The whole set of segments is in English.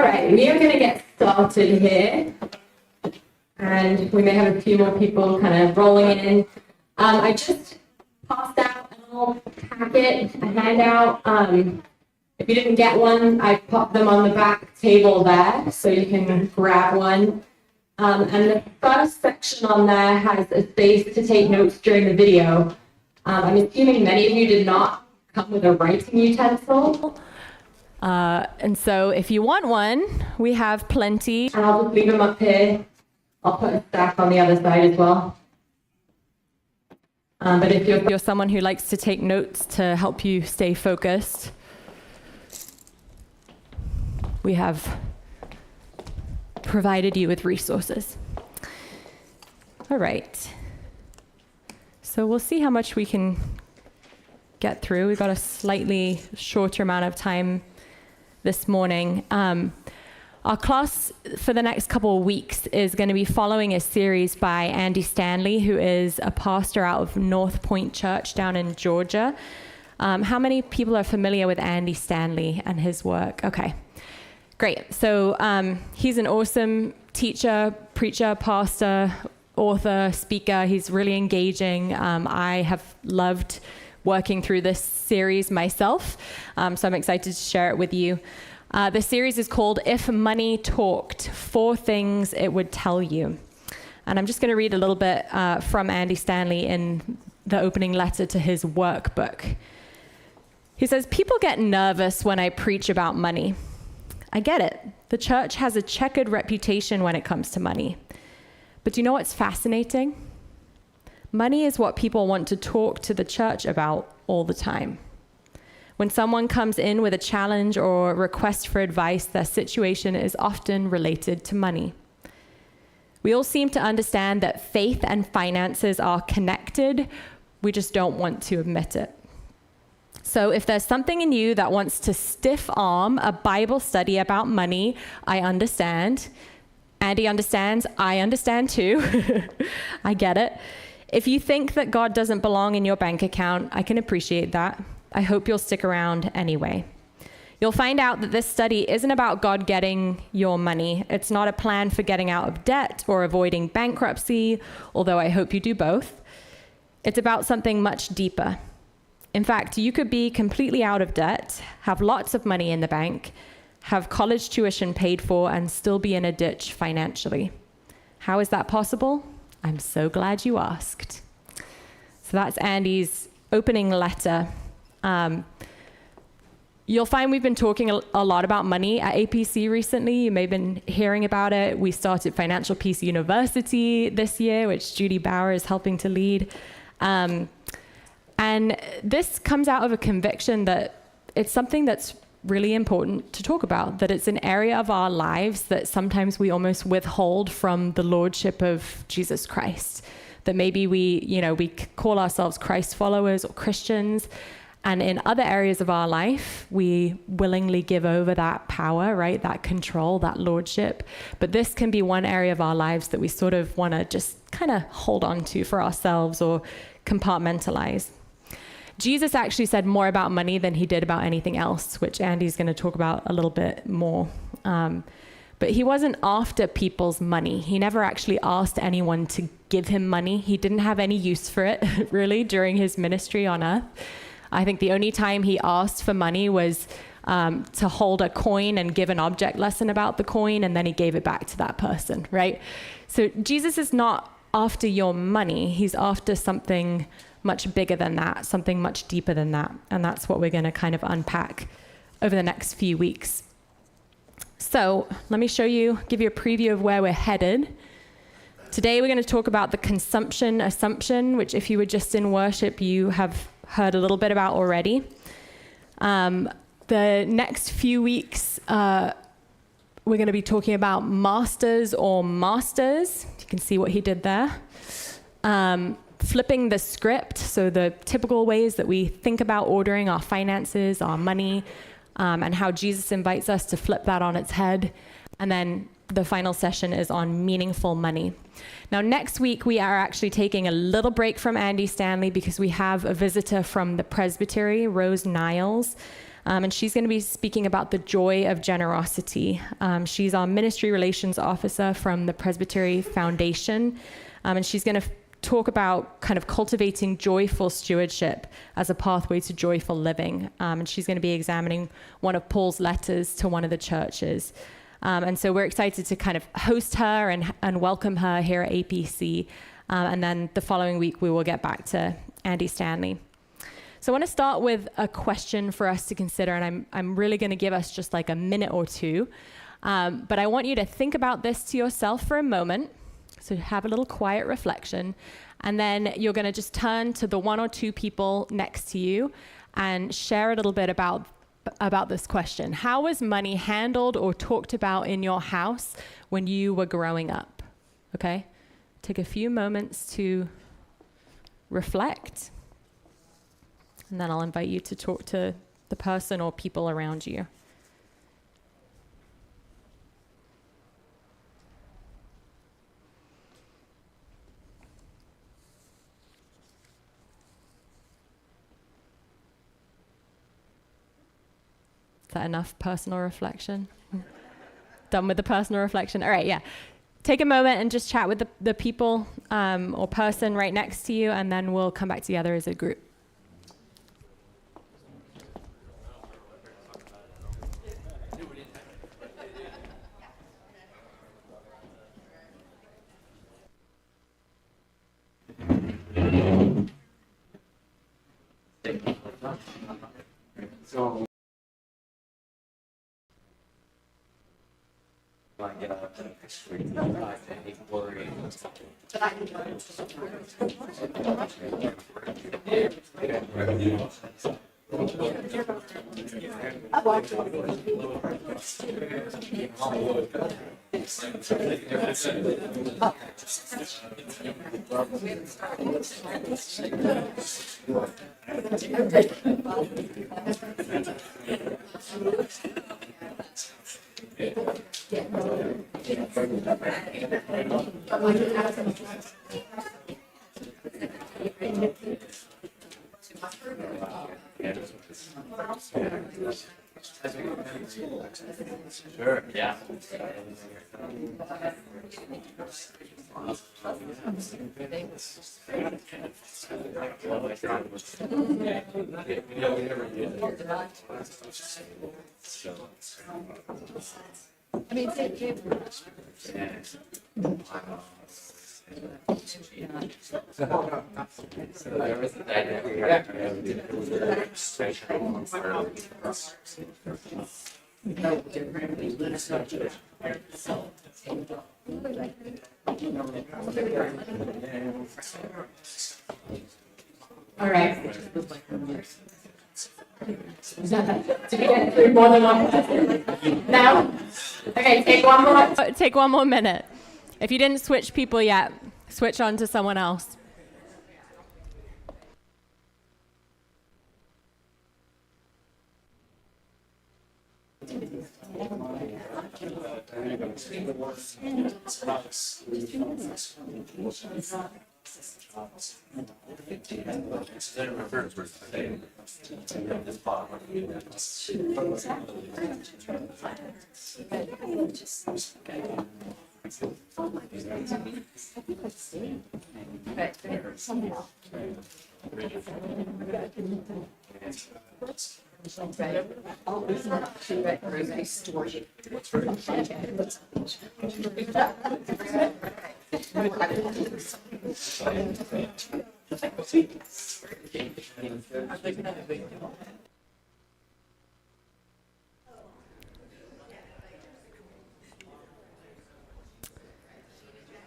right, we are going to get started here. And we may have a few more people kind of rolling in. I just passed out a little packet, a handout. If you didn't get one, I popped them on the back table there, so you can grab one. And the first section on there has a space to take notes during the video. I'm assuming many of you did not come with a writing utensil. And so if you want one, we have plenty. And I'll just leave them up here. I'll put a stack on the other side as well. But if you're someone who likes to take notes to help you stay focused, we have provided you with resources. All right. So we'll see how much we can get through. We've got a slightly shorter amount of time this morning. Our class for the next couple of weeks is going to be following a series by Andy Stanley, who is a pastor out of North Point Church down in Georgia. How many people are familiar with Andy Stanley and his work? Okay, great. So he's an awesome teacher, preacher, pastor, author, speaker. He's really engaging. I have loved working through this series myself, so I'm excited to share it with you. The series is called If Money Talked, 4 Things It Would Tell You. And I'm just going to read a little bit from Andy Stanley in the opening letter to his workbook. He says, "People get nervous when I preach about money. I get it. The church has a checkered reputation when it comes to money. But do you know what's fascinating? Money is what people want to talk to the church about all the time. When someone comes in with a challenge or request for advice, their situation is often related to money. We all seem to understand that faith and finances are connected. We just don't want to admit it. So if there's something in you that wants to stiff arm a Bible study about money, I understand. Andy understands. I understand too. I get it. If you think that God doesn't belong in your bank account, I can appreciate that. I hope you'll stick around anyway. You'll find out that this study isn't about God getting your money. It's not a plan for getting out of debt or avoiding bankruptcy, although I hope you do both. It's about something much deeper. In fact, you could be completely out of debt, have lots of money in the bank, have college tuition paid for, and still be in a ditch financially. How is that possible? I'm so glad you asked." So that's Andy's opening letter. You'll find we've been talking a lot about money at APC recently. You may have been hearing about it. We started Financial Peace University this year, which Judy Bauer is helping to lead. And this comes out of a conviction that it's something that's really important to talk about, that it's an area of our lives that sometimes we almost withhold from the lordship of Jesus Christ. That maybe we call ourselves Christ followers or Christians, and in other areas of our life, we willingly give over that power, right? That control, that lordship. But this can be one area of our lives that we sort of want to just kind of hold on to for ourselves or compartmentalize. Jesus actually said more about money than he did about anything else, which Andy's going to talk about a little bit more. But he wasn't after people's money. He never actually asked anyone to give him money. He didn't have any use for it, really, during his ministry on earth. I think the only time he asked for money was to hold a coin and give an object lesson about the coin, and then he gave it back to that person, right? So Jesus is not after your money. He's after something much bigger than that, something much deeper than that. And that's what we're going to kind of unpack over the next few weeks. So let me give you a preview of where we're headed. Today we're going to talk about the consumption assumption, which if you were just in worship, you have heard a little bit about already. The next few weeks, we're going to be talking about masters or masters. You can see what he did there. Flipping the script, so the typical ways that we think about ordering our finances, our money, and how Jesus invites us to flip that on its head. And then the final session is on meaningful money. Now, next week, we are actually taking a little break from Andy Stanley because we have a visitor from the presbytery, Rose Niles. And she's going to be speaking about the joy of generosity. She's our ministry relations officer from the Presbytery Foundation. And she's going to talk about kind of cultivating joyful stewardship as a pathway to joyful living. And she's going to be examining one of Paul's letters to one of the churches. And so we're excited to kind of host her and welcome her here at APC. And then the following week, we will get back to Andy Stanley. So I want to start with a question for us to consider, and I'm really going to give us just like a minute or two. But I want you to think about this to yourself for a moment. So have a little quiet reflection. And then you're going to just turn to the one or two people next to you and share a little bit about this question. How was money handled or talked about in your house when you were growing up? Okay? Take a few moments to reflect. And then I'll invite you to talk to the person or people around you. Is that enough personal reflection? Done with the personal reflection? All right, yeah. Take a moment and just chat with the people or person right next to you, and then we'll come back together as a group. So, sure, yeah. I mean, thank you. So there was a dynamic. All right. Did we get through more than one person? No? Okay, take one more minute. If you didn't switch people yet, switch on to someone else.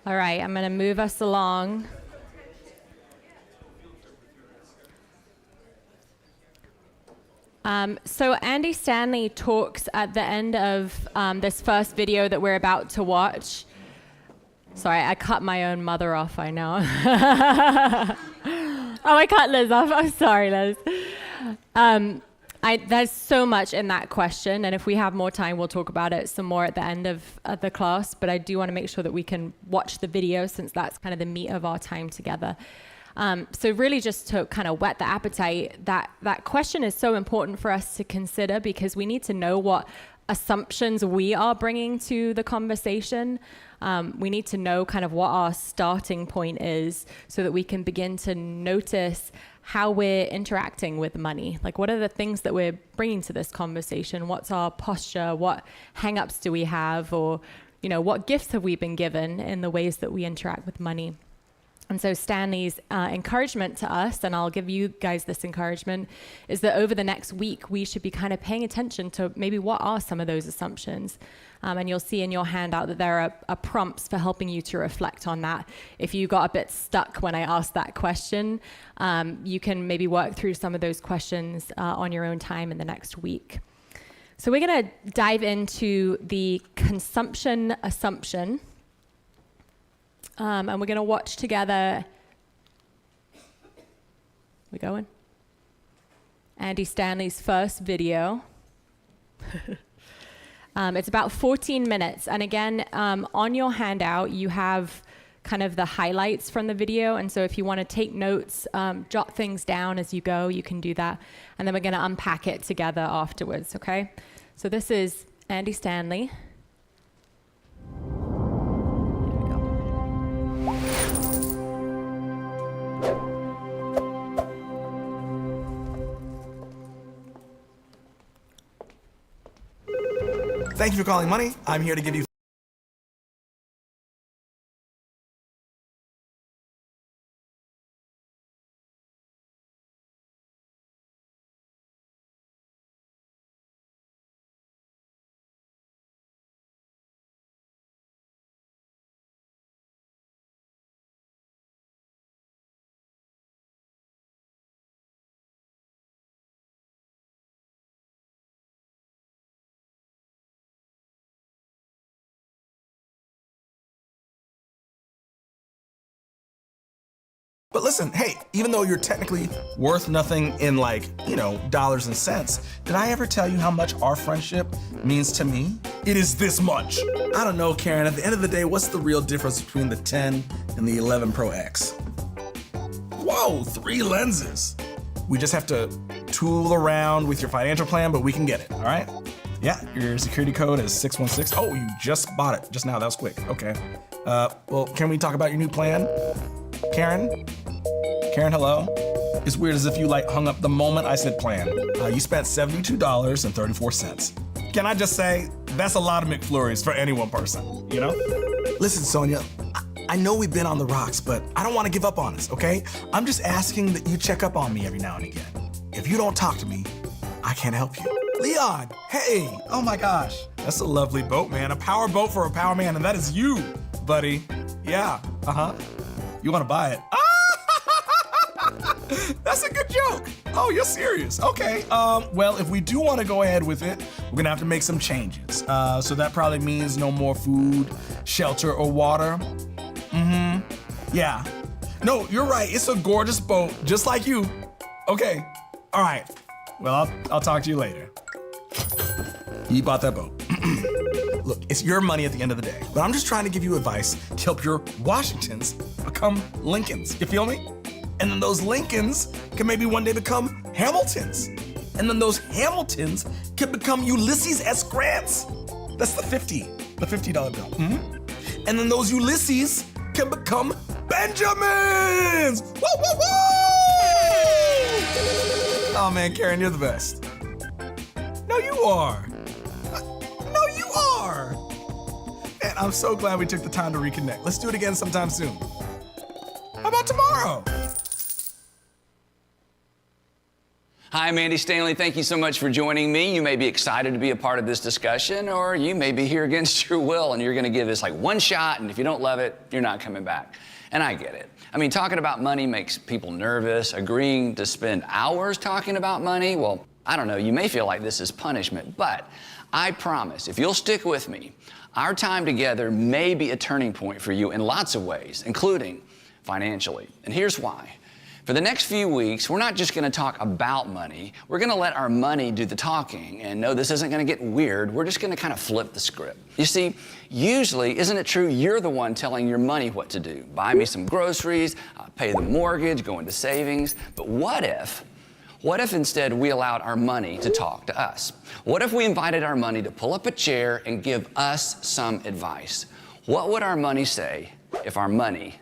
All right, I'm going to move us along. So Andy Stanley talks at the end of this first video that we're about to watch. Sorry, I cut my own mother off, I know. Oh, I cut Liz off. I'm sorry, Liz. There's so much in that question, and if we have more time, we'll talk about it some more at the end of the class, but I do want to make sure that we can watch the video since that's kind of the meat of our time together. So really just to kind of whet the appetite, that question is so important for us to consider, because we need to know what assumptions we are bringing to the conversation. We need to know kind of what our starting point is so that we can begin to notice how we're interacting with money. Like, what are the things that we're bringing to this conversation? What's our posture? What hang-ups do we have? Or, what gifts have we been given in the ways that we interact with money? And so Stanley's encouragement to us, and I'll give you guys this encouragement, is that over the next week, we should be kind of paying attention to maybe what are some of those assumptions. And you'll see in your handout that there are prompts for helping you to reflect on that. If you got a bit stuck when I asked that question, you can maybe work through some of those questions on your own time in the next week. So we're going to dive into the consumption assumption. And we're going to watch together. We going? Andy Stanley's first video. It's about 14 minutes. And again, on your handout, you have kind of the highlights from the video. And so if you want to take notes, jot things down as you go, you can do that. And then we're going to unpack it together afterwards, okay? So this is Andy Stanley. Thank you for calling Money. I'm here to give you But listen, hey, even though you're technically worth nothing in dollars and cents, did I ever tell you how much our friendship means to me? It is this much. I don't know, Karen, at the end of the day, what's the real difference between the 10 and the 11 Pro X? Whoa, 3 lenses. We just have to tool around with your financial plan, but we can get it, all right? Yeah, your security code is 616. Oh, you just bought it just now, that was quick, okay. Well, can we talk about your new plan? Karen, hello? It's weird as if you hung up the moment I said plan. You spent $72.34. Can I just say, that's a lot of McFlurries for any one person, Listen, Sonia, I know we've been on the rocks, but I don't want to give up on us, okay? I'm just asking that you check up on me every now and again. If you don't talk to me, I can't help you. Leon, hey, oh my gosh. That's a lovely boat, man. A power boat for a power man, and that is you, buddy. Yeah, You want to buy it? That's a good joke. Oh, you're serious. Okay. Well, if we do want to go ahead with it, we're going to have to make some changes. So that probably means no more food, shelter, or water. Yeah. No, you're right. It's a gorgeous boat, just like you. Okay. All right. Well, I'll talk to you later. You bought that boat. Look, it's your money at the end of the day, but I'm just trying to give you advice to help your Washingtons become Lincolns. You feel me? And then those Lincolns can maybe one day become Hamiltons. And then those Hamiltons can become Ulysses S. Grants. That's the $50 bill. And then those Ulysses can become Benjamins. Woo, woo, woo! Oh man, Karen, you're the best. No, you are. No, you are. Man, I'm so glad we took the time to reconnect. Let's do it again sometime soon. How about tomorrow? Hi, I'm Andy Stanley. Thank you so much for joining me. You may be excited to be a part of this discussion, or you may be here against your will and you're going to give this one shot, and if you don't love it, you're not coming back. And I get it. I mean, talking about money makes people nervous. Agreeing to spend hours talking about money, well, I don't know, you may feel like this is punishment, but I promise, if you'll stick with me, our time together may be a turning point for you in lots of ways, including financially. And here's why. For the next few weeks, we're not just going to talk about money. We're going to let our money do the talking. And no, this isn't going to get weird. We're just going to kind of flip the script. You see, usually, isn't it true, you're the one telling your money what to do? Buy me some groceries, pay the mortgage, go into savings. But what if instead we allowed our money to talk to us? What if we invited our money to pull up a chair and give us some advice? What would our money say if our money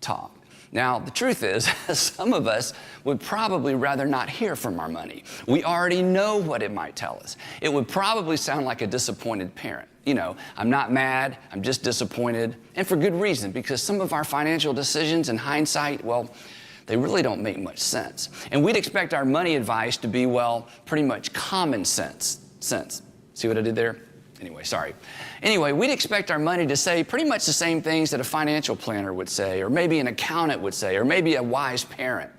talked? Now, the truth is, some of us would probably rather not hear from our money. We already know what it might tell us. It would probably sound like a disappointed parent. You know, I'm not mad, I'm just disappointed, and for good reason, because some of our financial decisions in hindsight, well, they really don't make much sense. And we'd expect our money advice to be, well, pretty much common sense. See what I did there? Anyway, sorry. Anyway, we'd expect our money to say pretty much the same things that a financial planner would say, or maybe an accountant would say, or maybe a wise parent.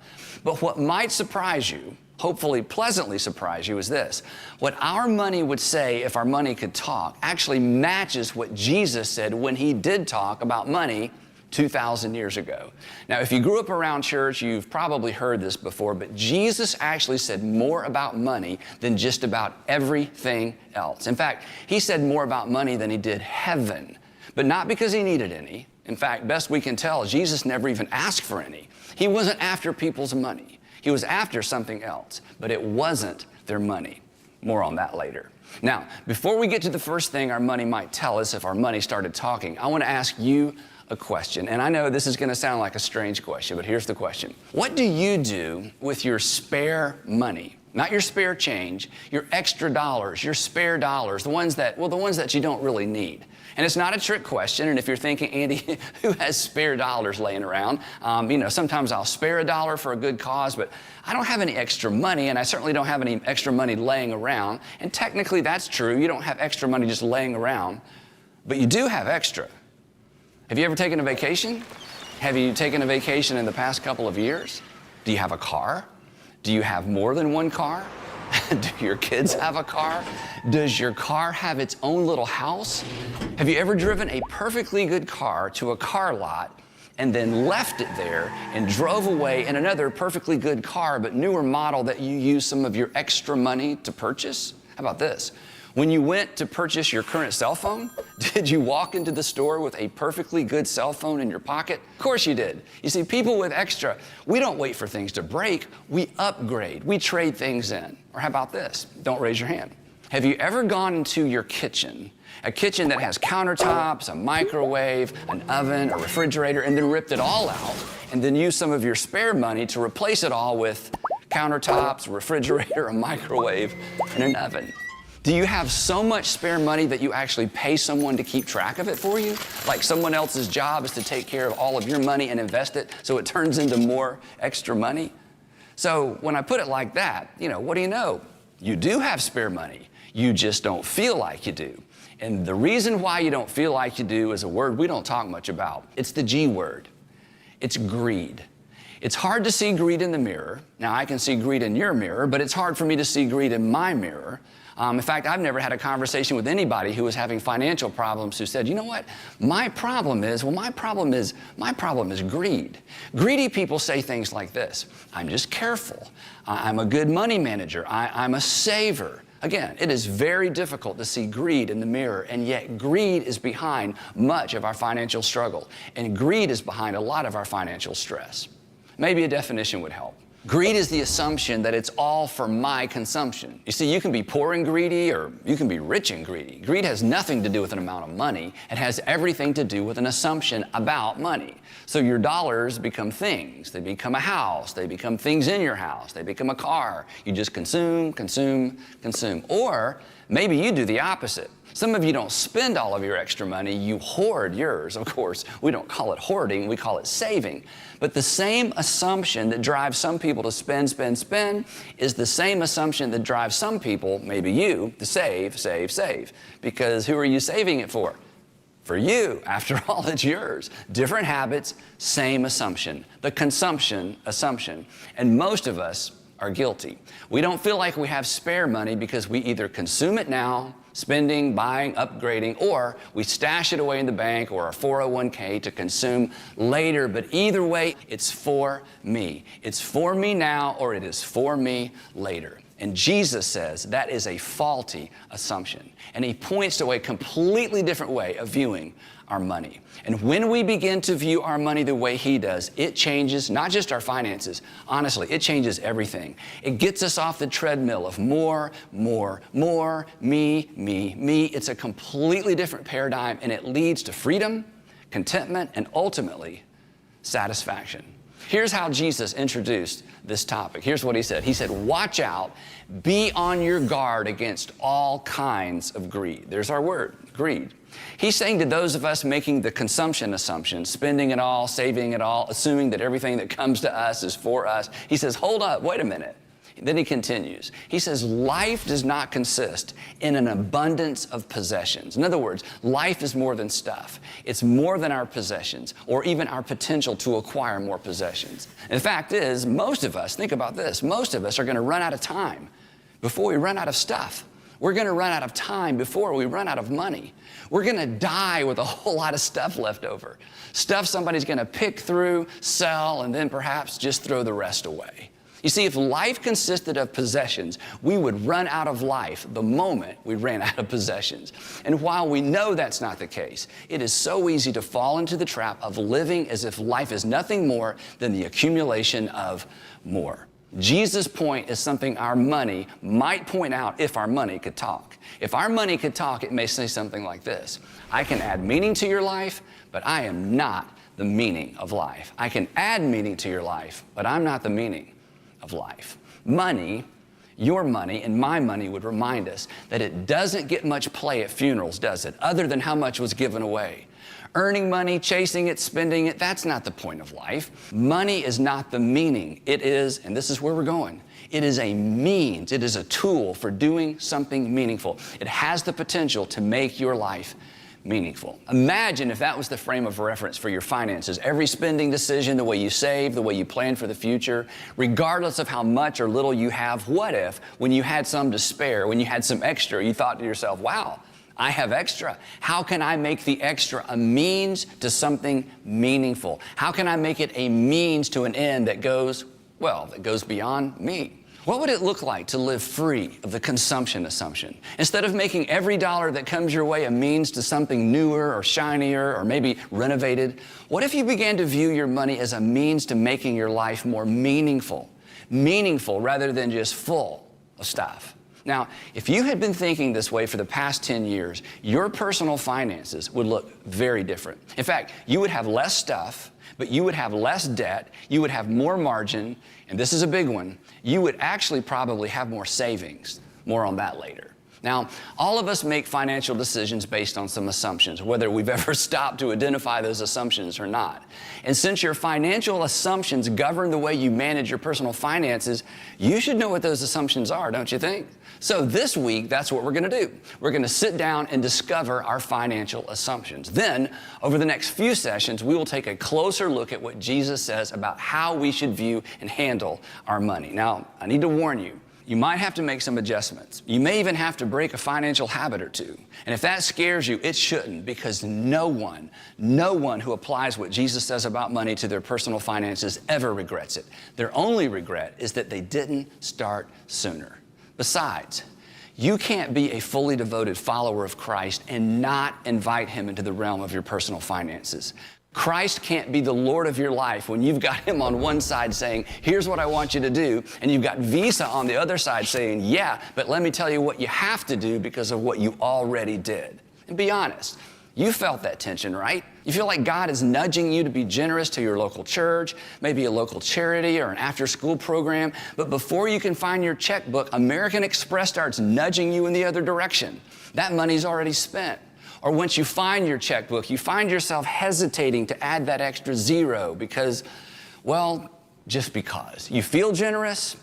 But what might surprise you, hopefully pleasantly surprise you, is this. What our money would say if our money could talk actually matches what Jesus said when he did talk about money 2,000 years ago. Now, if you grew up around church, you've probably heard this before, but Jesus actually said more about money than just about everything else. In fact, he said more about money than he did heaven, but not because he needed any. In fact, best we can tell, Jesus never even asked for any. He wasn't after people's money. He was after something else, but it wasn't their money. More on that later. Now, before we get to the first thing our money might tell us if our money started talking, I want to ask you a question. And I know this is going to sound like a strange question, but here's the question. What do you do with your spare money? Not your spare change, your extra dollars, your spare dollars, the ones that you don't really need. And it's not a trick question. And if you're thinking, Andy, who has spare dollars laying around? Sometimes I'll spare $1 for a good cause, but I don't have any extra money, and I certainly don't have any extra money laying around. And technically that's true. You don't have extra money just laying around, but you do have extra. Have you ever taken a vacation? Have you taken a vacation in the past couple of years? Do you have a car? Do you have more than one car? Do your kids have a car? Does your car have its own little house? Have you ever driven a perfectly good car to a car lot and then left it there and drove away in another perfectly good car but newer model that you used some of your extra money to purchase? How about this? When you went to purchase your current cell phone, did you walk into the store with a perfectly good cell phone in your pocket? Of course you did. You see, people with extra, we don't wait for things to break, we upgrade, we trade things in. Or how about this? Don't raise your hand. Have you ever gone into your kitchen, a kitchen that has countertops, a microwave, an oven, a refrigerator, and then ripped it all out, and then used some of your spare money to replace it all with countertops, a refrigerator, a microwave, and an oven? Do you have so much spare money that you actually pay someone to keep track of it for you? Like someone else's job is to take care of all of your money and invest it so it turns into more extra money? So when I put it like that, what do you know? You do have spare money. You just don't feel like you do. And the reason why you don't feel like you do is a word we don't talk much about. It's the G word. It's greed. It's hard to see greed in the mirror. Now, I can see greed in your mirror, but it's hard for me to see greed in my mirror. In fact, I've never had a conversation with anybody who was having financial problems who said, you know what, my problem is greed. Greedy people say things like this: I'm just careful. I'm a good money manager. I'm a saver. Again, it is very difficult to see greed in the mirror, and yet greed is behind much of our financial struggle, and greed is behind a lot of our financial stress. Maybe a definition would help. Greed is the assumption that it's all for my consumption. You see, you can be poor and greedy, or you can be rich and greedy. Greed has nothing to do with an amount of money. It has everything to do with an assumption about money. So your dollars become things. They become a house. They become things in your house. They become a car. You just consume, consume, consume. Or maybe you do the opposite. Some of you don't spend all of your extra money, you hoard yours. Of course, we don't call it hoarding, we call it saving. But the same assumption that drives some people to spend is the same assumption that drives some people, maybe you, to save. Because who are you saving it for? For you. After all, it's yours. Different habits, same assumption. The consumption assumption. And most of us are guilty. We don't feel like we have spare money because we either consume it now spending, buying, upgrading, or we stash it away in the bank or our 401k to consume later. But either way, it's for me. It's for me now, or it is for me later. And Jesus says that is a faulty assumption. And he points to a completely different way of viewing our money. And when we begin to view our money the way he does, it changes not just our finances. Honestly, it changes everything. It gets us off the treadmill of more, me. It's a completely different paradigm, and it leads to freedom, contentment, and ultimately satisfaction. Here's how Jesus introduced this topic. Here's what he said. He said, watch out, be on your guard against all kinds of greed. There's our word, greed. He's saying to those of us making the consumption assumption, spending it all, saving it all, assuming that everything that comes to us is for us, he says, hold up, wait a minute. Then he continues. He says, life does not consist in an abundance of possessions. In other words, life is more than stuff. It's more than our possessions or even our potential to acquire more possessions. And the fact is, most of us, think about this, most of us are going to run out of time before we run out of stuff. We're going to run out of time before we run out of money. We're going to die with a whole lot of stuff left over. Stuff somebody's going to pick through, sell, and then perhaps just throw the rest away. You see, if life consisted of possessions, we would run out of life the moment we ran out of possessions. And while we know that's not the case, it is so easy to fall into the trap of living as if life is nothing more than the accumulation of more. Jesus' point is something our money might point out if our money could talk. If our money could talk, it may say something like this: I can add meaning to your life, but I am not the meaning of life. I can add meaning to your life, but I'm not the meaning of life. Money, your money and my money, would remind us that it doesn't get much play at funerals, does it? Other than how much was given away. Earning money, chasing it, spending it, that's not the point of life. Money is not the meaning. It is, and this is where we're going, it is a means, it is a tool for doing something meaningful. It has the potential to make your life meaningful. Imagine if that was the frame of reference for your finances. Every spending decision, the way you save, the way you plan for the future, regardless of how much or little you have, what if when you had some to spare, when you had some extra, you thought to yourself, wow, I have extra. How can I make the extra a means to something meaningful? How can I make it a means to an end that goes beyond me? What would it look like to live free of the consumption assumption? Instead of making every dollar that comes your way a means to something newer or shinier or maybe renovated, what if you began to view your money as a means to making your life more meaningful rather than just full of stuff? Now, if you had been thinking this way for the past 10 years, your personal finances would look very different. In fact, you would have less stuff, but you would have less debt, you would have more margin, and this is a big one, you would actually probably have more savings. More on that later. Now, all of us make financial decisions based on some assumptions, whether we've ever stopped to identify those assumptions or not. And since your financial assumptions govern the way you manage your personal finances, you should know what those assumptions are, don't you think? So this week, that's what we're going to do. We're going to sit down and discover our financial assumptions. Then, over the next few sessions, we will take a closer look at what Jesus says about how we should view and handle our money. Now, I need to warn you, you might have to make some adjustments. You may even have to break a financial habit or two. And if that scares you, it shouldn't, because no one who applies what Jesus says about money to their personal finances ever regrets it. Their only regret is that they didn't start sooner. Besides, you can't be a fully devoted follower of Christ and not invite him into the realm of your personal finances. Christ can't be the Lord of your life when you've got him on one side saying, here's what I want you to do, and you've got Visa on the other side saying, yeah, but let me tell you what you have to do because of what you already did. And be honest, you felt that tension, right? You feel like God is nudging you to be generous to your local church, maybe a local charity or an after-school program, but before you can find your checkbook, American Express starts nudging you in the other direction. That money's already spent. Or once you find your checkbook, you find yourself hesitating to add that extra zero because, just because. You feel generous,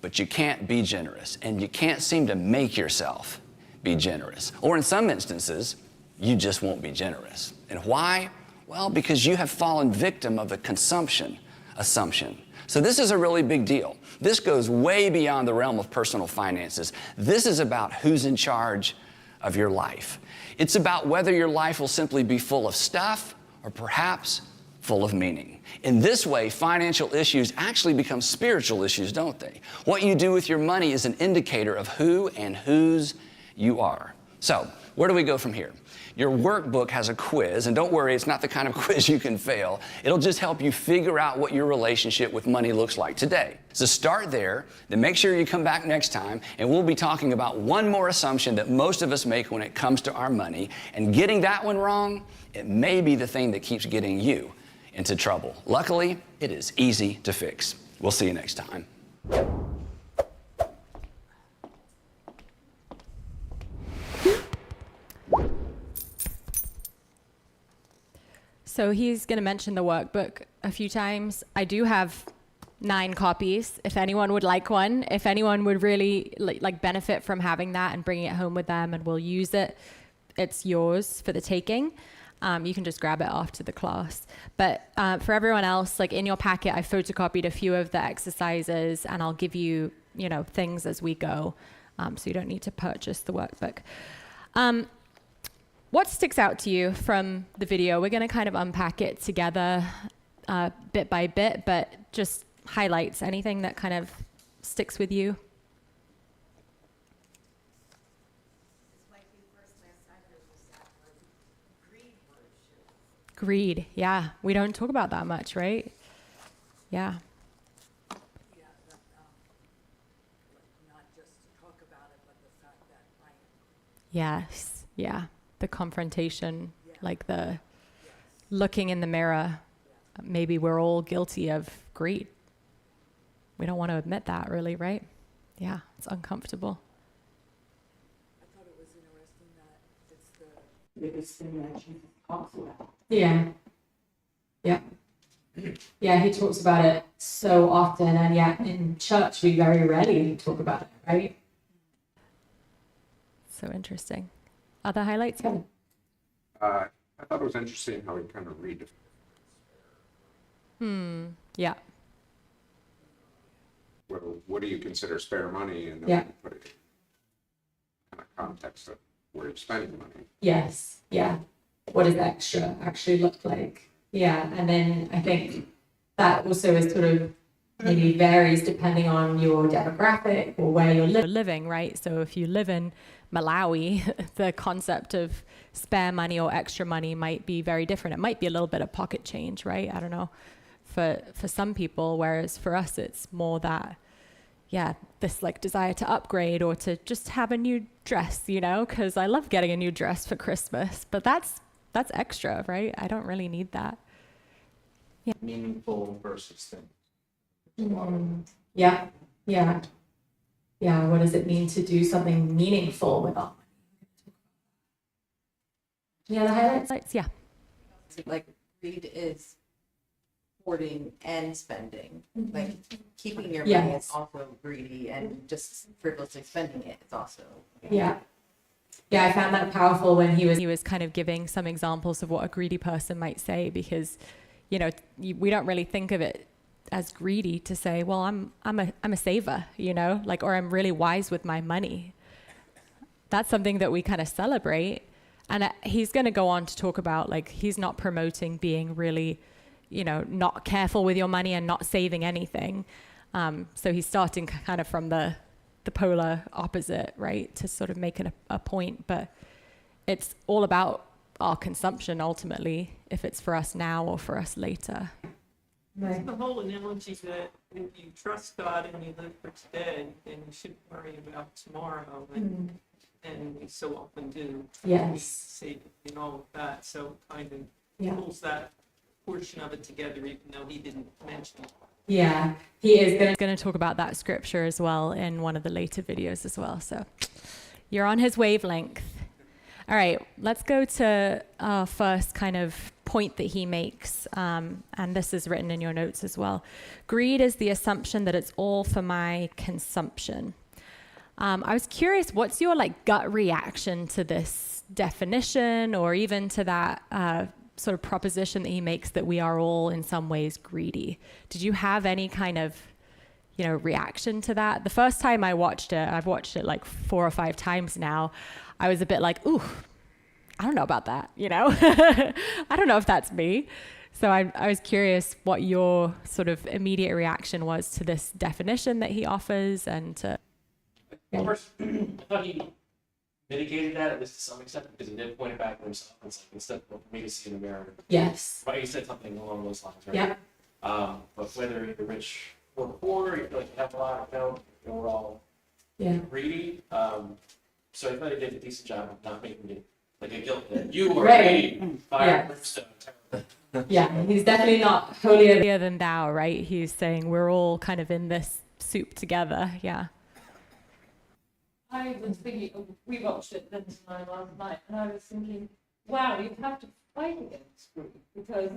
but you can't be generous, and you can't seem to make yourself be generous. Or in some instances, you just won't be generous. And why? Well, because you have fallen victim of a consumption assumption. So this is a really big deal. This goes way beyond the realm of personal finances. This is about who's in charge of your life. It's about whether your life will simply be full of stuff or perhaps full of meaning. In this way, financial issues actually become spiritual issues, don't they? What you do with your money is an indicator of who and whose you are. So, where do we go from here? Your workbook has a quiz, and don't worry, it's not the kind of quiz you can fail. It'll just help you figure out what your relationship with money looks like today. So start there, then make sure you come back next time, and we'll be talking about one more assumption that most of us make when it comes to our money, and getting that one wrong, it may be the thing that keeps getting you into trouble. Luckily, it is easy to fix. We'll see you next time. So he's going to mention the workbook a few times. I do have 9 copies. If anyone would like one, if anyone would really like benefit from having that and bringing it home with them and will use it, it's yours for the taking. You can just grab it after the class. But for everyone else, like in your packet, I photocopied a few of the exercises, and I'll give you, things as we go. So you don't need to purchase the workbook. What sticks out to you from the video? We're going to kind of unpack it together bit by bit, but just highlights, anything that kind of sticks with you? Greed, yeah. We don't talk about that much, right? Yeah. Not just to talk about it, but the fact that I Yes, yeah. The confrontation, like the looking in the mirror. Maybe we're all guilty of greed. We don't want to admit that, really, right? Yeah, it's uncomfortable. I thought it was interesting that it's the biggest thing that Jesus talks about. Yeah. Yeah. Yeah, he talks about it so often, and yet in church we very rarely talk about it, right? So interesting. Other highlights? Yeah. I thought it was interesting how he kind of read. Yeah. What do you consider spare money, and then Yeah. put it in a context of where you're spending money. Yes. Yeah. What does extra actually look like? Yeah. And then I think that also is sort of maybe varies depending on your demographic or where you're living, right? So if you live in Malawi, the concept of spare money or extra money might be very different. It might be a little bit of pocket change, right? I don't know, for some people, whereas for us, it's more that, this like desire to upgrade or to just have a new dress, because I love getting a new dress for Christmas, but that's extra, right? I don't really need that. Yeah. Meaningful versus thing. Yeah. What does it mean to do something meaningful with our money? Yeah, the highlights? Yeah. Like greed is hoarding and spending. Like keeping your money is also greedy, and just frivolously spending it is also. Yeah, I found that powerful when he was kind of giving some examples of what a greedy person might say, because, we don't really think of it as greedy to say, well, I'm a saver, or I'm really wise with my money. That's something that we kind of celebrate. And he's going to go on to talk about, like, he's not promoting being really, not careful with your money and not saving anything. So he's starting kind of from the polar opposite, right, to sort of make it a point. But it's all about our consumption ultimately, if it's for us now or for us later. It's the whole analogy that if you trust God and you live for today, then you shouldn't worry about tomorrow. And we so often do. Yes. We say and all of that. So kind of pulls that portion of it together, even though he didn't mention it. Yeah, he is going to talk about that scripture as well in one of the later videos as well. So you're on his wavelength. All right, let's go to our first kind of point that he makes, and this is written in your notes as well. Greed is the assumption that it's all for my consumption. I was curious, what's your gut reaction to this definition, or even to that sort of proposition that he makes that we are all in some ways greedy? Did you have any kind of reaction to that? The first time I watched it, I've watched it like 4 or 5 times now, I was a bit like, ooh, I don't know about that, you know? I don't know if that's me. So I was curious what your sort of immediate reaction was to this definition that he offers and to... Well, first, I thought he mitigated that, at least to some extent, because he did point it back to himself. It's like, instead of for me to see in the mirror. Yes. Right, he said something along those lines, right? Yeah. But whether you're rich or poor, you feel like you have a lot, you know, we're all greedy. So I thought he did a decent job of not making it like a guilt that you are greedy, fire, brimstone, terrible. Yeah, he's definitely not holier than thou, right? He's saying we're all kind of in this soup together. Yeah. I was thinking, we watched it then tonight last night, and I was thinking, wow, you have to fight against greed, because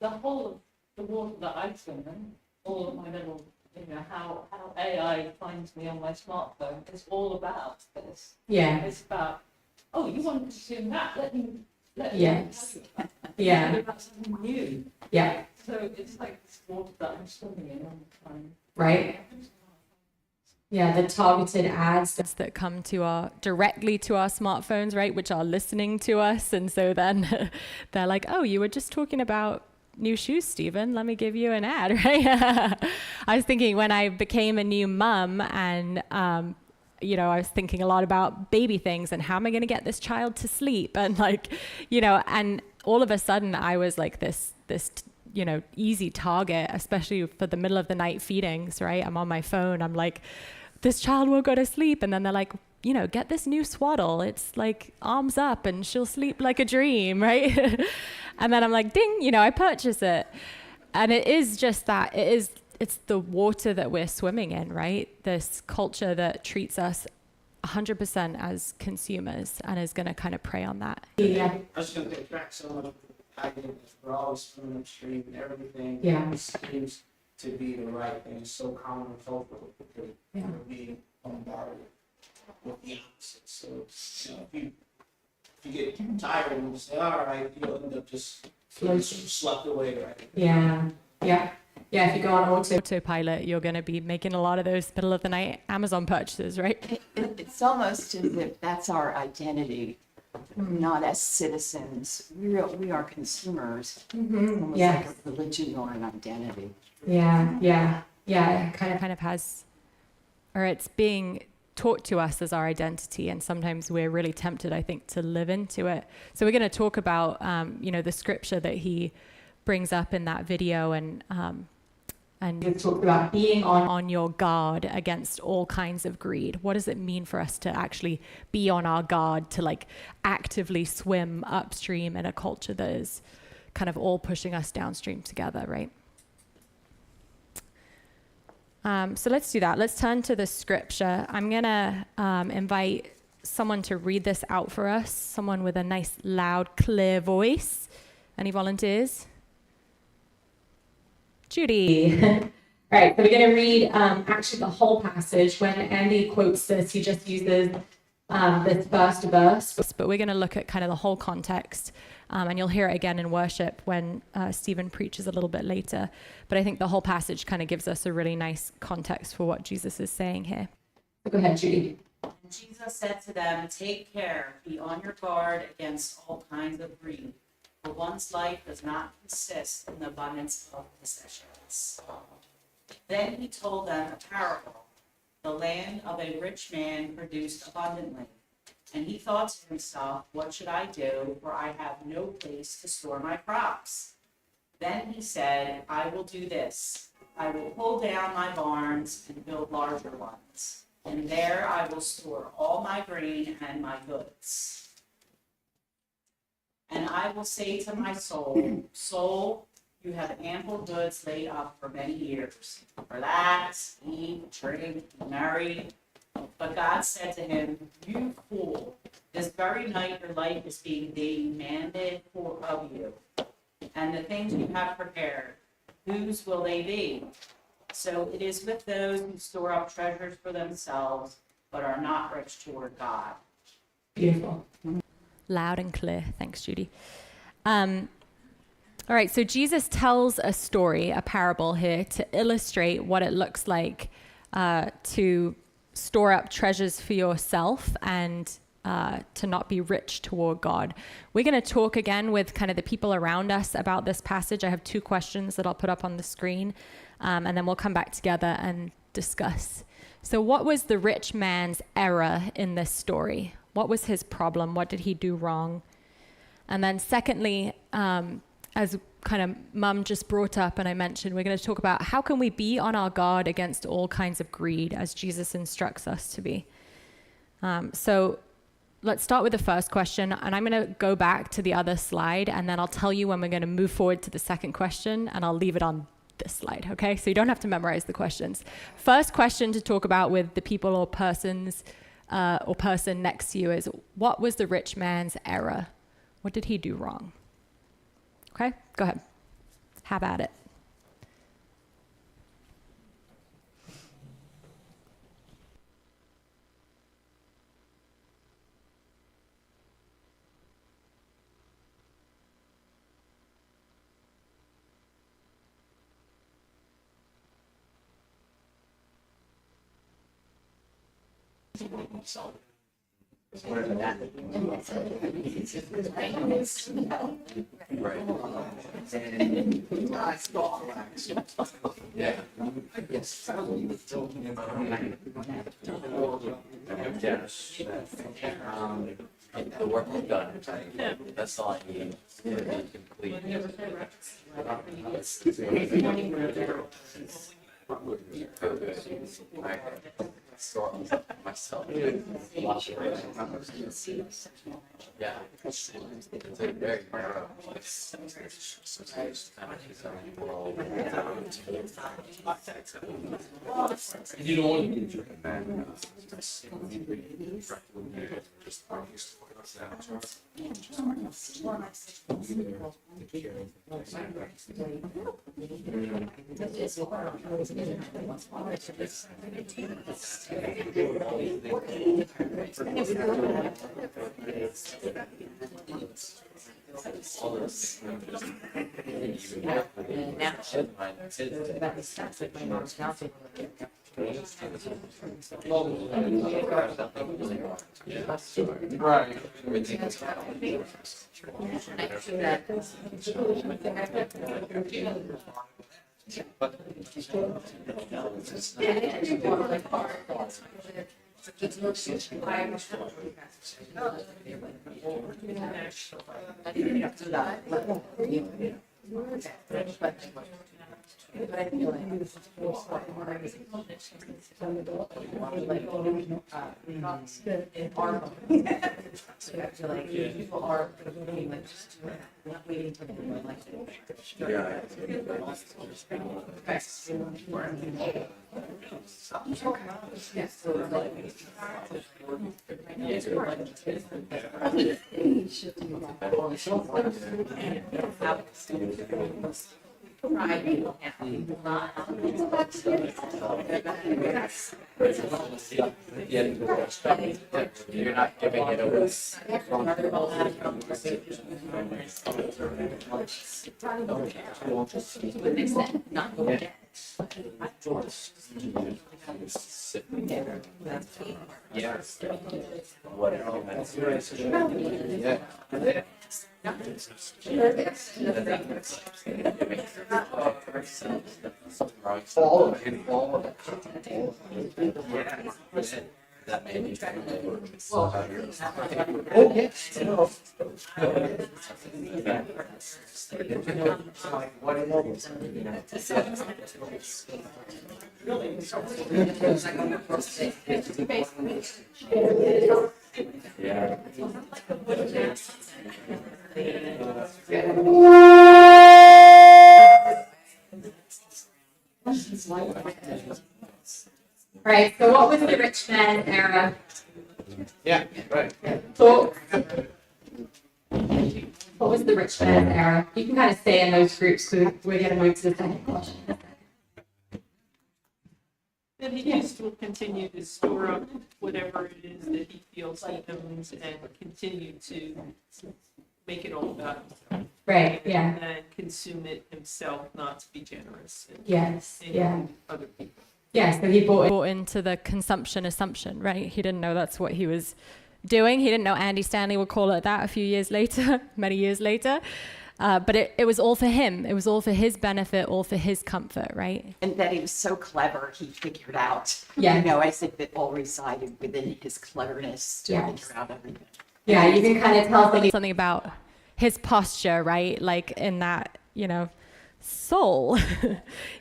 the whole of the water that I swim in, all of my little, you know, how AI finds me on my smartphone is all about this. Yeah. It's about, oh, you want to consume that, let me Yes. tell you about that. Yeah. It's about something new. Yeah. So it's like this water that I'm swimming in all the time. Right. Yeah, the targeted ads. That come directly to our smartphones, right? Which are listening to us. And so then they're like, oh, you were just talking about new shoes, Stephen. Let me give you an ad, right? I was thinking when I became a new mom and, you know, I was thinking a lot about baby things and how am I going to get this child to sleep? And like, you know, and all of a sudden I was like this, you know, easy target, especially for the middle of the night feedings, right? I'm on my phone. I'm like, this child won't go to sleep. And then they're like, you know, get this new swaddle. It's like arms up and she'll sleep like a dream, right? And then I'm like, ding, you know, I purchase it. And it is just that, it's the water that we're swimming in, right? This culture that treats us 100% as consumers and is going to kind of prey on that. Yeah. I was going to track some of the ideas. We're always swimming upstream and everything seems to be the right thing. It's so common and cultural because we're being bombarded with the opposite. So, you know, if you get tired and you say, all right, you'll end up just slept away, right? Yeah. Yeah. Yeah, if you go on autopilot, you're going to be making a lot of those middle of the night Amazon purchases, right? It's almost as if that's our identity, not as citizens. We are consumers. Almost like a religion or an identity. Yeah. It kind of has, or it's being taught to us as our identity, and sometimes we're really tempted, I think, to live into it. So we're going to talk about, you know, the scripture that he brings up in that video, and you talked about being on your guard against all kinds of greed. What does it mean for us to actually be on our guard, to like actively swim upstream in a culture that is kind of all pushing us downstream together, right? So let's do that. Let's turn to the scripture. I'm going to invite someone to read this out for us, someone with a nice, loud, clear voice. Any volunteers? Judy. All right, so we're going to read actually the whole passage. When Andy quotes this, he just uses this first verse. But we're going to look at kind of the whole context, and you'll hear it again in worship when Stephen preaches a little bit later. But I think the whole passage kind of gives us a really nice context for what Jesus is saying here. Go ahead, Judy. And Jesus said to them, take care, be on your guard against all kinds of greed. For one's life does not consist in the abundance of possessions. Then he told them a parable. The land of a rich man produced abundantly. And he thought to himself, what should I do? For I have no place to store my crops. Then he said, I will do this. I will pull down my barns and build larger ones. And there I will store all my grain and my goods. And I will say to my soul, soul, you have ample goods laid up for many years. Relax, eat, drink, be merry. But God said to him, you fool, this very night your life is being demanded of you. And the things you have prepared, whose will they be? So it is with those who store up treasures for themselves, but are not rich toward God. Beautiful. Loud and clear. Thanks, Judy. All right, so Jesus tells a story, a parable here, to illustrate what it looks like to store up treasures for yourself and to not be rich toward God. We're going to talk again with kind of the people around us about this passage. I have 2 questions that I'll put up on the screen, and then we'll come back together and discuss. So what was the rich man's error in this story? What was his problem? What did he do wrong? And then secondly, as kind of Mum just brought up and I mentioned, we're going to talk about how can we be on our guard against all kinds of greed as Jesus instructs us to be. So let's start with the first question, and I'm going to go back to the other slide, and then I'll tell you when we're going to move forward to the second question, and I'll leave it on this slide, okay? So you don't have to memorize the questions. First question to talk about with the people or persons or person next to you is, what was the rich man's error? What did he do wrong? Okay, go ahead. Have at it. The work is done. That's all I need to be complete. Sort myself. Yeah, it's a very narrow. You don't want to do People are not waiting for them like you're not giving it away. All of it. That may be Right, so what was the rich man's error? Yeah, right. So, what was the rich man's error? You can kind of stay in those groups, so we're going to move to the second question. That he just will continue to store up whatever it is that he feels he owns and continue to make it all about himself. Right, yeah. And consume it himself, not to be generous. Yes, yeah. Other people. Yeah, so he bought into the consumption assumption, right? He didn't know that's what he was doing. He didn't know Andy Stanley would call it that a few years later, many years later. But it was all for him. It was all for his benefit, all for his comfort, right? And that he was so clever, he figured out, I think that all resided within his cleverness to figure out everything. Yeah, you can kind of tell something about his posture, right? Like in that, soul,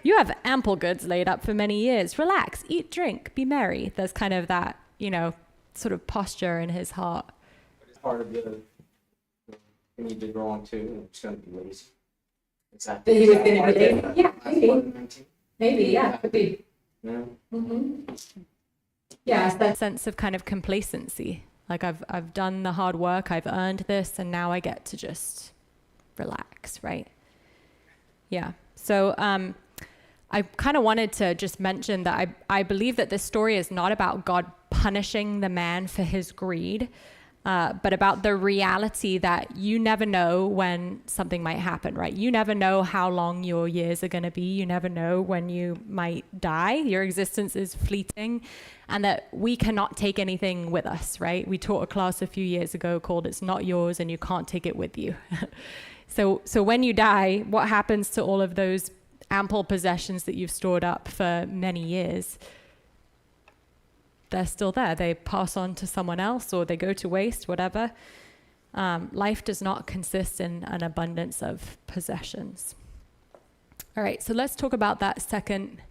you have ample goods laid up for many years. Relax, eat, drink, be merry. There's kind of that, sort of posture in his heart. It's part of the we need to grow on too, and it's going to be lazy. That he was going to be lazy? Yeah, maybe. Maybe, yeah, could be. Yeah. Yeah, that sense of kind of complacency. Like I've done the hard work, I've earned this, and now I get to just relax, right? Yeah. So I kind of wanted to just mention that I believe that this story is not about God punishing the man for his greed, but about the reality that you never know when something might happen, right? You never know how long your years are going to be. You never know when you might die. Your existence is fleeting, and that we cannot take anything with us, right? We taught a class a few years ago called It's Not Yours and You Can't Take It With You. So when you die, what happens to all of those ample possessions that you've stored up for many years? They're still there. They pass on to someone else, or they go to waste, whatever. Life does not consist in an abundance of possessions. All right, so let's talk about that second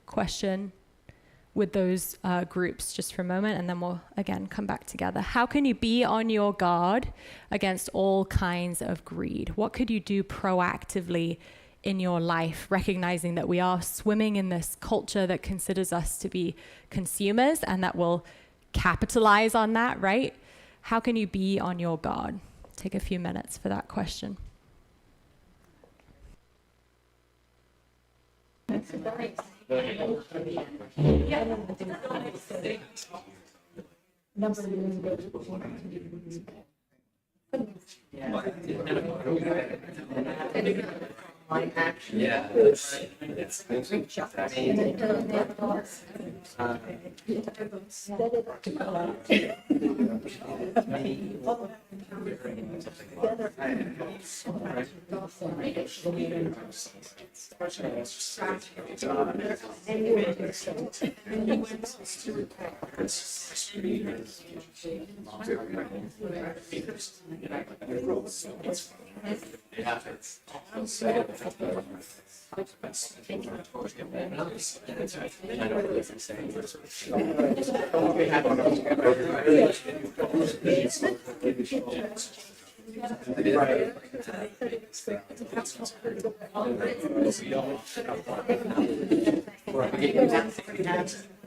question with those groups just for a moment, and then we'll again come back together. How can you be on your guard against all kinds of greed? What could you do proactively in your life, recognizing that we are swimming in this culture that considers us to be consumers and that will capitalize on that, right? How can you be on your guard? Take a few minutes for that question. Yeah.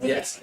Yes.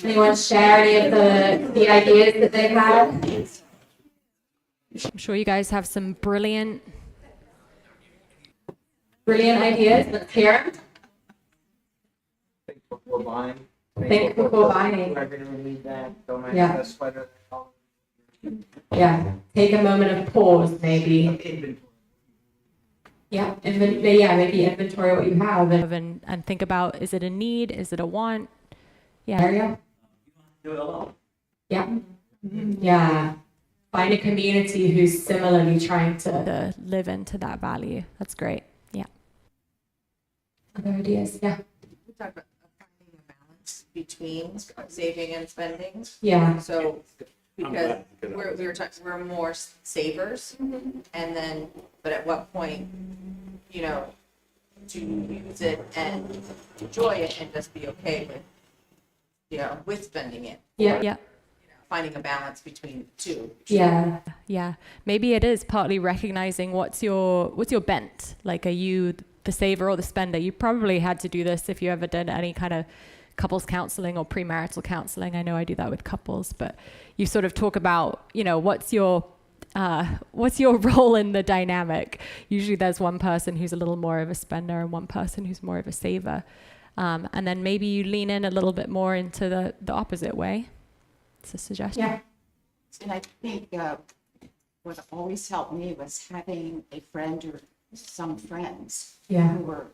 Anyone share any of the ideas that they've had? I'm sure you guys have some brilliant brilliant ideas. Let's hear 'em. Think before buying. Think before buying. Whoever need that, don't make Yeah. a sweater. Yeah, take a moment of pause, maybe. Yeah, maybe inventory what you have. And think about, is it a need? Is it a want? Yeah. There you go. Do it alone. Yeah. Yeah. Find a community who's similarly trying to live into that value. That's great. Yeah. Other ideas? Yeah. We talked about finding a balance between saving and spending. Yeah. So, because we're more savers, and then, but at what point, you know, to use it and enjoy it and just be okay with, you know, with spending it. Yeah. Yeah. Finding a balance between the two. Yeah. Yeah. Maybe it is partly recognizing what's your bent. Like, are you the saver or the spender? You probably had to do this if you ever did any kind of couples counseling or premarital counseling. I know I do that with couples, but you sort of talk about, you know, what's your role in the dynamic? Usually there's one person who's a little more of a spender and one person who's more of a saver. And then maybe you lean in a little bit more into the opposite way. It's a suggestion. Yeah. And I think what always helped me was having a friend or some friends who were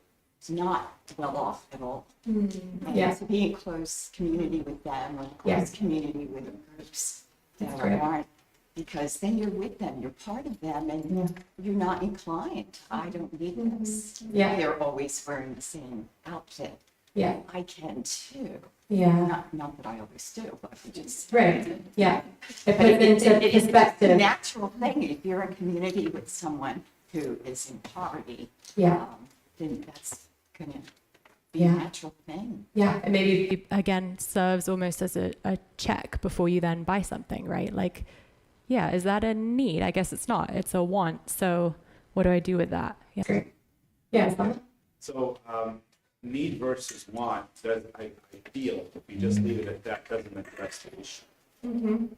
not well off at all. And to be in close community with them, or close community with groups that aren't, because then you're with them, you're part of them, and you're not inclined. I don't need this. Yeah. They're always wearing the same outfit. Yeah. I can too. Yeah. Not that I always do, but just right. Yeah. It but puts into perspective. It's a natural thing. If you're in community with someone who is in poverty, then that's going to be a natural thing. Yeah. And maybe again serves almost as a check before you then buy something, right? Like, yeah, is that a need? I guess it's not. It's a want. So what do I do with that? Yeah. Great. Yeah. So need versus want, I feel if we just leave it at that, doesn't address the issue.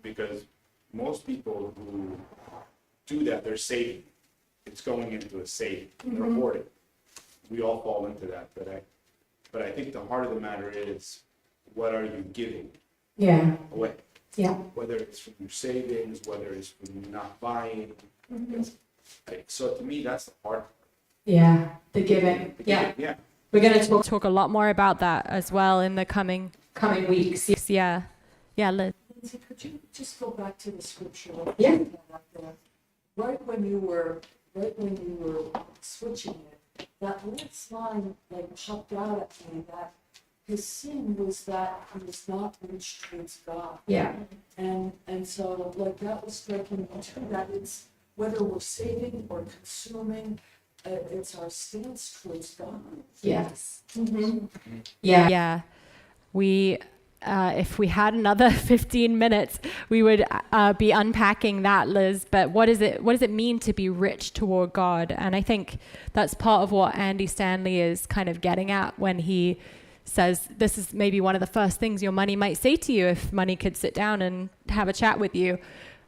Because most people who do that, they're saving. It's going into a save. They're hoarding. We all fall into that. But I think the heart of the matter is, what are you giving away? Yeah. Whether it's from your savings, whether it's from you not buying. So to me, that's the part. Yeah. The giving. Yeah. We're going to talk a lot more about that as well in the coming weeks. Yeah. Yeah, Liz. Lindsay, could you just go back to the scripture? Yeah. Right when you were switching it, that last line like popped out at me, that his sin was that he was not rich towards God. Yeah. And so like that was striking me too, that it's whether we're saving or consuming, it's our stance towards God. Yes. Yeah. Yeah. We, if we had another 15 minutes, we would be unpacking that, Liz. But what does it mean to be rich toward God? And I think that's part of what Andy Stanley is kind of getting at when he says this is maybe one of the first things your money might say to you if money could sit down and have a chat with you.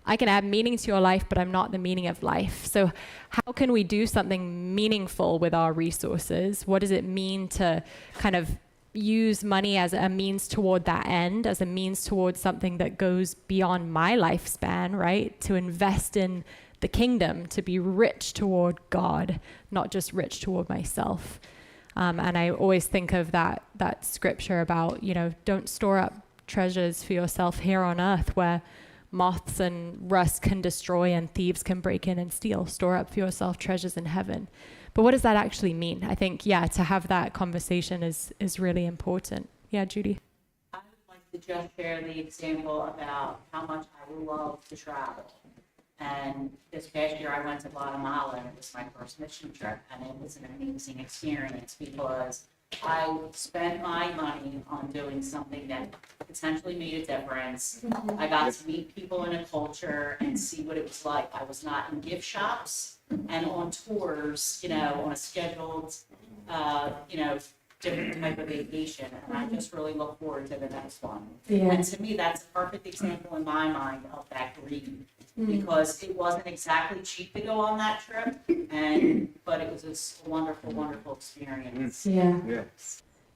I can add meaning to your life, but I'm not the meaning of life. So how can we do something meaningful with our resources? What does it mean to kind of use money as a means toward that end, as a means towards something that goes beyond my lifespan, right? To invest in the kingdom, to be rich toward God, not just rich toward myself. And I always think of that scripture about, don't store up treasures for yourself here on earth where moths and rust can destroy and thieves can break in and steal. Store up for yourself treasures in heaven. But what does that actually mean? I think, to have that conversation is really important. Yeah, Judy? I would like to just share the example about how much I love to travel. And this past year I went to Guatemala, and it was my first mission trip, and it was an amazing experience because I spent my money on doing something that potentially made a difference. I got to meet people in a culture and see what it was like. I was not in gift shops and on tours, on a scheduled, different type of vacation, and I just really look forward to the next one. Yeah. And to me, that's a perfect example in my mind of that greed, because it wasn't exactly cheap to go on that trip, but it was just a wonderful, wonderful experience. Yeah.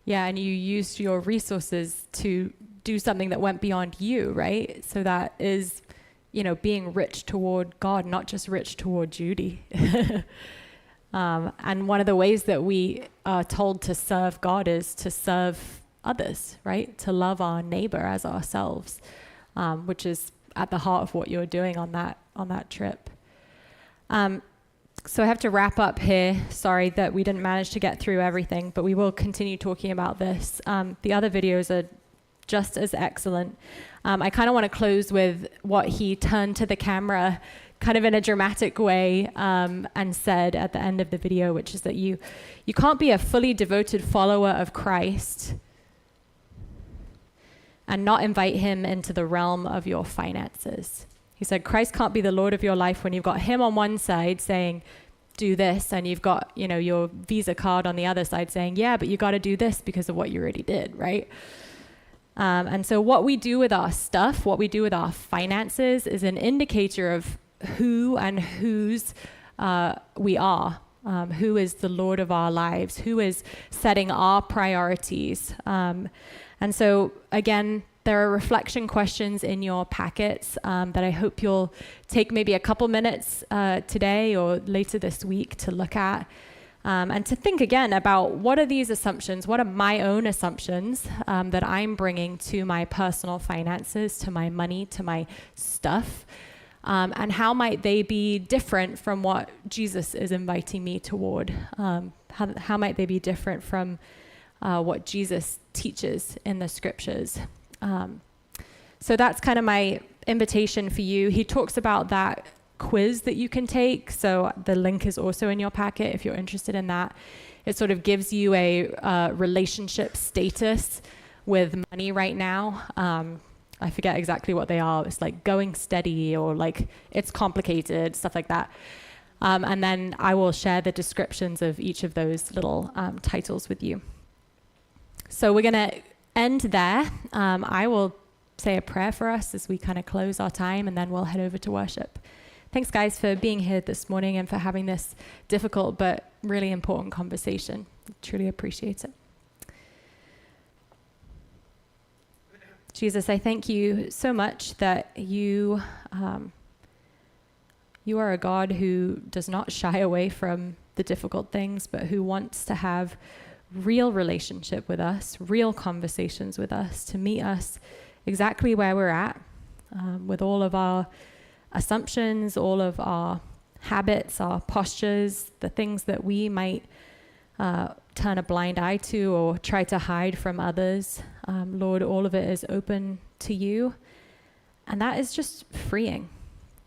Yeah, and you used your resources to do something that went beyond you, right? So that is, being rich toward God, not just rich toward Judy. And one of the ways that we are told to serve God is to serve others, right? To love our neighbor as ourselves, which is at the heart of what you're doing on that trip. So I have to wrap up here. Sorry that we didn't manage to get through everything, but we will continue talking about this. The other videos are just as excellent. I kind of want to close with what he turned to the camera kind of in a dramatic way and said at the end of the video, which is that you can't be a fully devoted follower of Christ and not invite him into the realm of your finances. He said, Christ can't be the Lord of your life when you've got him on one side saying, do this, and you've got, your Visa card on the other side saying, yeah, but you got to do this because of what you already did, right? And so what we do with our stuff, what we do with our finances is an indicator of who and whose we are, who is the Lord of our lives, who is setting our priorities. And so again, there are reflection questions in your packets that I hope you'll take maybe a couple minutes today or later this week to look at and to think again about what are these assumptions, what are my own assumptions that I'm bringing to my personal finances, to my money, to my stuff, and how might they be different from what Jesus is inviting me toward? How might they be different from what Jesus teaches in the scriptures? So that's kind of my invitation for you. He talks about that quiz that you can take. So the link is also in your packet if you're interested in that. It sort of gives you a relationship status with money right now. I forget exactly what they are. It's like going steady or like it's complicated, stuff like that. And then I will share the descriptions of each of those little titles with you. So we're going to end there. I will say a prayer for us as we kind of close our time, and then we'll head over to worship. Thanks, guys, for being here this morning and for having this difficult but really important conversation. Truly appreciate it. Jesus, I thank you so much that you are a God who does not shy away from the difficult things, but who wants to have real relationship with us, real conversations with us, to meet us exactly where we're at, with all of our assumptions, all of our habits, our postures, the things that we might turn a blind eye to or try to hide from others. Lord, all of it is open to you, and that is just freeing.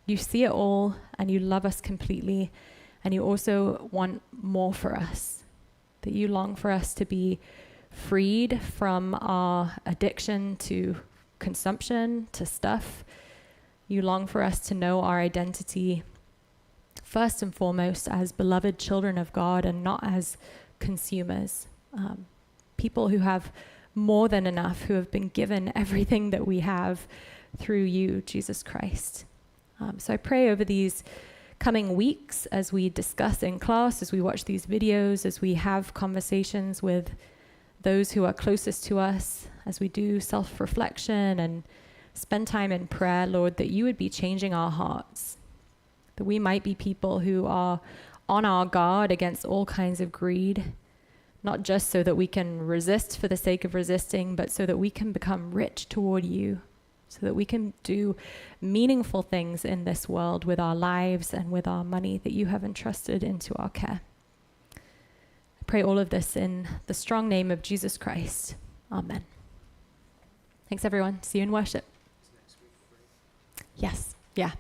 You see it all, and you love us completely, and you also want more for us, that you long for us to be freed from our addiction to consumption, to stuff. You long for us to know our identity first and foremost as beloved children of God and not as consumers, people who have more than enough, who have been given everything that we have through you, Jesus Christ. So I pray over these coming weeks as we discuss in class, as we watch these videos, as we have conversations with those who are closest to us, as we do self-reflection and spend time in prayer, Lord, that you would be changing our hearts, that we might be people who are on our guard against all kinds of greed, not just so that we can resist for the sake of resisting, but so that we can become rich toward you, so that we can do meaningful things in this world with our lives and with our money that you have entrusted into our care. I pray all of this in the strong name of Jesus Christ. Amen. Thanks, everyone. See you in worship. Yes. Yeah.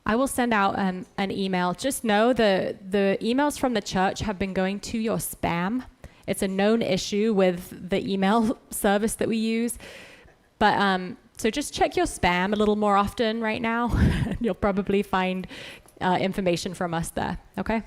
I will send out an email. Just know the emails from the church have been going to your spam. It's a known issue with the email service that we use. But so just check your spam a little more often right now. You'll probably find information from us there. Okay?